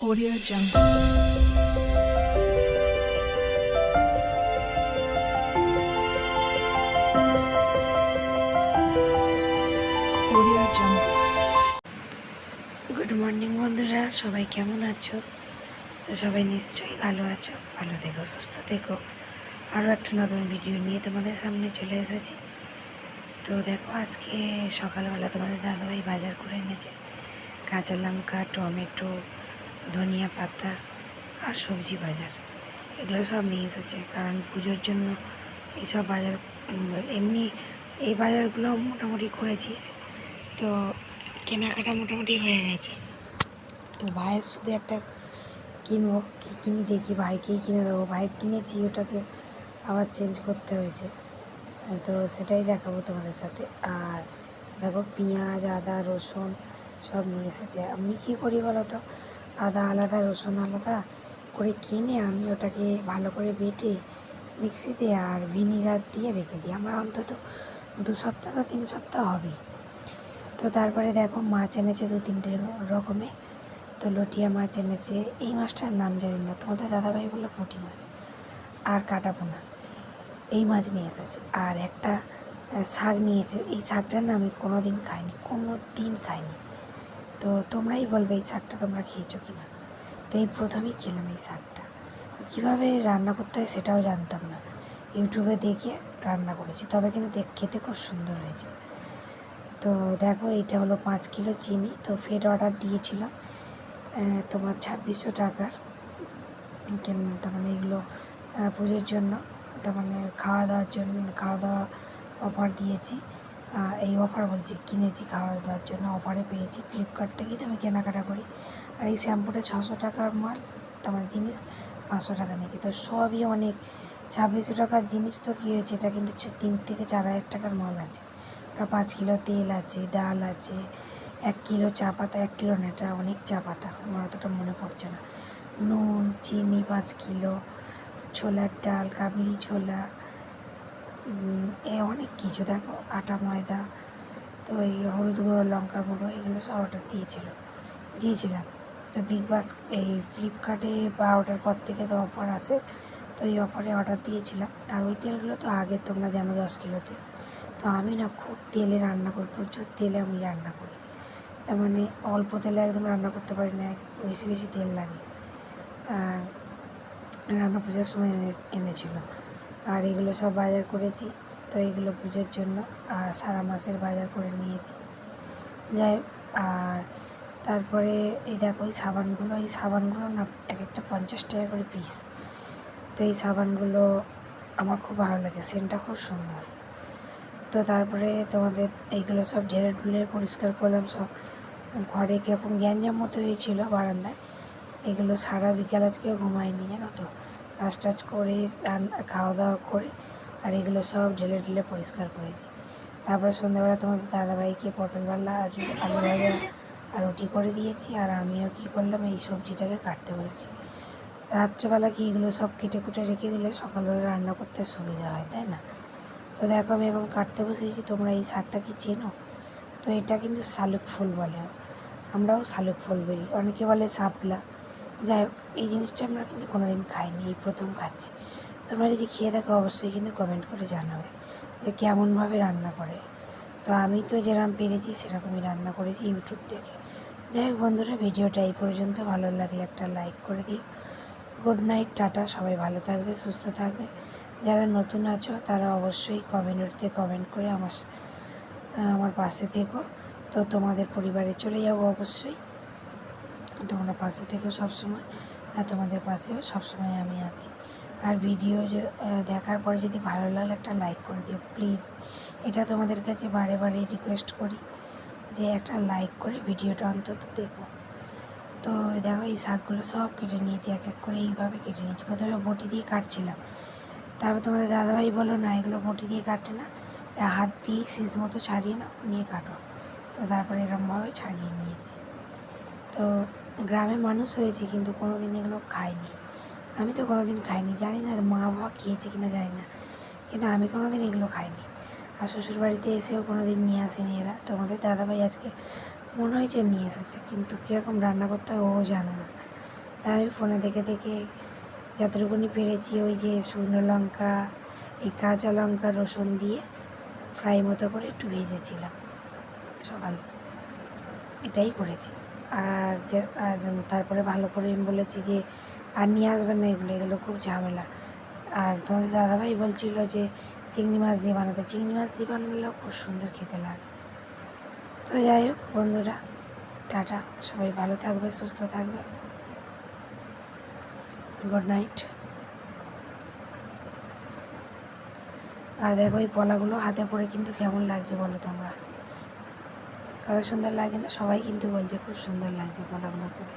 Audio Jungle. Audio Jungle. Good morning বন্ধুরা, সবাই কেমন আছো? তো সবাই নিশ্চয়ই ভালো আছো, ভালো থেকো, সুস্থ থেকো। আরও একটা নতুন ভিডিও নিয়ে তোমাদের সামনে চলে এসেছি। তো দেখো, আজকে সকালবেলা তোমাদের দাদাভাই বাজার করে এনেছে কাঁচা লঙ্কা, টমেটো, ধনিয়া পাতা আর সবজি বাজার। এগুলো সব নিয়ে এসেছে, কারণ পুজোর জন্য এইসব বাজার এমনি এই বাজারগুলো মোটামুটি করেছিস, তো কেনাকাটা মোটামুটি হয়ে গেছে। তো ভাইয়ের শুধু একটা কিনবো, কী কিনি দেখি, ভাইকেই কিনে দেবো। ভাই কিনেছি, ওটাকে আবার চেঞ্জ করতে হয়েছে, তো সেটাই দেখাবো তোমাদের সাথে। আর দেখো, পেঁয়াজ, আদা, রসুন সব নিয়ে এসেছে। আমি কী করি বলো তো, আদা আলাদা, রসুন আলাদা করে কিনে আমি ওটাকে ভালো করে বেটে মিক্সিতে আর ভিনিগার দিয়ে রেখে দিই। আমার অন্তত 2 সপ্তাহ 3 সপ্তাহ হবে। তো তারপরে দেখো, মাছ এনেছে 2-3টে রকমের। তো লটিয়া মাছ এনেছে, এই মাছটার নাম জানি না, তোমাদের দাদাভাই বললো পুঁটি মাছ। আর কাটাপোনা, এই মাছ নিয়ে এসেছে। আর একটা শাক নিয়েছে, এই শাকটা না আমি কোনো দিন খাইনি। তো তোমরাই বলবে এই শাকটা তোমরা খেয়েছো কি না। তো এই প্রথমেই খেলাম এই শাকটা। তো কীভাবে রান্না করতে হয় সেটাও জানতাম না, ইউটিউবে দেখে রান্না করেছি, তবে কিন্তু খেতে খুব সুন্দর হয়েছে। তো দেখো, এইটা হলো 5 কিলো চিনি। তো ফের অর্ডার দিয়েছিলাম তোমার 2600 টাকার। তার মানে এগুলো পুজোর জন্য, তার মানে খাওয়া দাওয়া অফার দিয়েছি। এই অফার বলছি, কিনেছি খাওয়া দাওয়ার জন্য, অফারে পেয়েছি। ফ্লিপকার্ট থেকেই তো আমি কেনাকাটা করি। আর এই শ্যাম্পুটা 600 টাকার মাল, তার মানে জিনিস 500 টাকা নিয়েছি। তো সবই অনেক, 2600 টাকার জিনিস তো কী হয়েছে, এটা কিন্তু 3 থেকে 4 হাজার টাকার মাল আছে। 5 কিলো তেল আছে, ডাল আছে, 1 কিলো চা পাতা, 1 কিলো না, এটা অনেক চা পাতা, আমার অতটা মনে পড়ছে না। নুন, চিনি 5 কিলো, ছোলার ডাল, কাবলি ছোলা, অনেক কিছু। দেখো, আটা, ময়দা, তো এই হলুদ গুঁড়ো, লঙ্কা গুঁড়ো, এগুলো সব অর্ডার দিয়েছিলাম। তো বিগ বাস এই ফ্লিপকার্টে 12টার পর থেকে তো অফার আসে, তো এই অফারে অর্ডার দিয়েছিলাম। আর ওই তেলগুলো তো আগে তোমরা জানো 10 কিলো তেল। তো আমি না খুব তেলে রান্না করি, প্রচুর তেলে আমি রান্না করি। তার মানে অল্প তেলে একদম রান্না করতে পারি না, বেশি তেল লাগে। আর রান্না পুজোর সময় এনেছিল। আর এগুলো সব বাজার করেছি, তো এগুলো পুজোর জন্য আর সারা মাসের বাজার করে নিয়েছি। যাই হোক, আর তারপরে এই দেখো, এই সাবানগুলো না এক একটা 50 টাকা করে পিস। তো এই সাবানগুলো আমার খুব ভালো লাগে, সেন্টটা খুব সুন্দর। তো তারপরে তোমাদের এইগুলো সব ঢেলে পরিষ্কার করলাম। সব ঘরে কীরকম গ্যাঞ্জাম মতো হয়েছিল বারান্দায়, এগুলো সারা বিকাল আজকেও ঘুমায়নি, জানো তো, কাজ টাজ করে খাওয়া দাওয়া করে আর এগুলো সব ঢেলে পরিষ্কার করেছি। তারপরে সন্ধ্যাবেলা তোমাদের দাদাভাইকে পটল ভাজা, আলু ভাজা আর রুটি করে দিয়েছি। আর আমিও কী করলাম, এই সবজিটাকে কাটতে বসেছি। রাত্রেবেলা কি এগুলো সব কেটে কুটে রেখে দিলে সকালবেলা রান্না করতে সুবিধা হয়, তাই না? তো দেখো, আমি এবং কাটতে বসেছি। তোমরা এই শাকটা কি চেনো? তো এটা কিন্তু শালুক ফুল বলে, আমরাও শালুক ফুল বলি, অনেকে বলে শাপলা। যাই হোক, এই জিনিসটা আমরা কিন্তু কোনো দিন খাইনি, এই প্রথম খাচ্ছি। তোমরা যদি খেয়ে দেখো অবশ্যই কিন্তু কমেন্ট করে জানাবে যে কেমনভাবে রান্না করে। তো আমি তো যেরকম পেরেছি সেরকমই রান্না করেছি ইউটিউব থেকে। যাই হোক বন্ধুরা, ভিডিওটা এই পর্যন্ত। ভালো লাগলে একটা লাইক করে দিও। Good night, tata. সবাই ভালো থাকবে, সুস্থ থাকবে। যারা নতুন আছো তারা অবশ্যই কমেন্ট করে আমার পাশে থেকো। তো তোমাদের পরিবারে চলে যাবো অবশ্যই, তোমরা পাশে থেকো সবসময়, আর তোমাদের পাশেও সবসময় আমি আছি। আর ভিডিও দেখার পরে যদি ভালো লাগলে একটা লাইক করে দিও প্লিজ। এটা তোমাদের কাছে বারে রিকোয়েস্ট করি যে একটা লাইক করে ভিডিওটা অন্তত দেখো। তো দেখো, এই শাকগুলো সব কেটে নিয়েছি, এক এক করে এইভাবে কেটে নিয়েছি। প্রথমে বটি দিয়ে কাটছিলাম, তারপর তোমাদের দাদাভাই বলো না, এগুলো বটি দিয়ে কাটে না, হাত দিয়ে সিজ মতো ছাড়িয়ে নিয়ে কাটো। তো তারপরে এরকমভাবে ছাড়িয়ে নিয়েছি। তো গ্রামে মানুষ হয়েছি, কিন্তু কোনো দিন এগুলো খাইনি। আমি তো কোনো দিন খাইনি, জানি না মা বাবা খেয়েছে কিনা জানি না, কিন্তু আমি কোনো দিন এগুলো খাইনি। আর শ্বশুরবাড়িতে এসেও কোনো দিন নিয়ে আসেনি এরা। তোমাদের দাদাভাই আজকে মনে হয়েছে নিয়ে এসেছে, কিন্তু কীরকম রান্না করতে হয় ও জানে না। তা আমি ফোনে দেখে দেখে যতটুকুনি পেরেছি ওই যে শুকনো লঙ্কা, এই কাঁচা লঙ্কা, রসুন দিয়ে ফ্রাই মতো করে একটু ভেজেছিলাম সকাল, এটাই করেছি। আর যে তারপরে ভালো করে আমি বলেছি যে আর নিয়ে আসবেন না এগুলো, এগুলো খুব ঝামেলা। আর তোমাদের দাদাভাই বলছিল যে চিংড়ি মাছ দিয়ে বানাতে, চিংড়ি মাছ দিয়ে বানালেও খুব সুন্দর খেতে লাগে। তো যাই হোক বন্ধুরা, টাটা, সবাই ভালো থাকবে, সুস্থ থাকবে, গুড নাইট। আর দেখো এই পলাগুলো হাতে পড়ে কিন্তু কেমন লাগছে বলো তোমরা, কত সুন্দর লাগছে না? সবাই কিন্তু বলছে খুব সুন্দর লাগছে পলাগুলো পরে।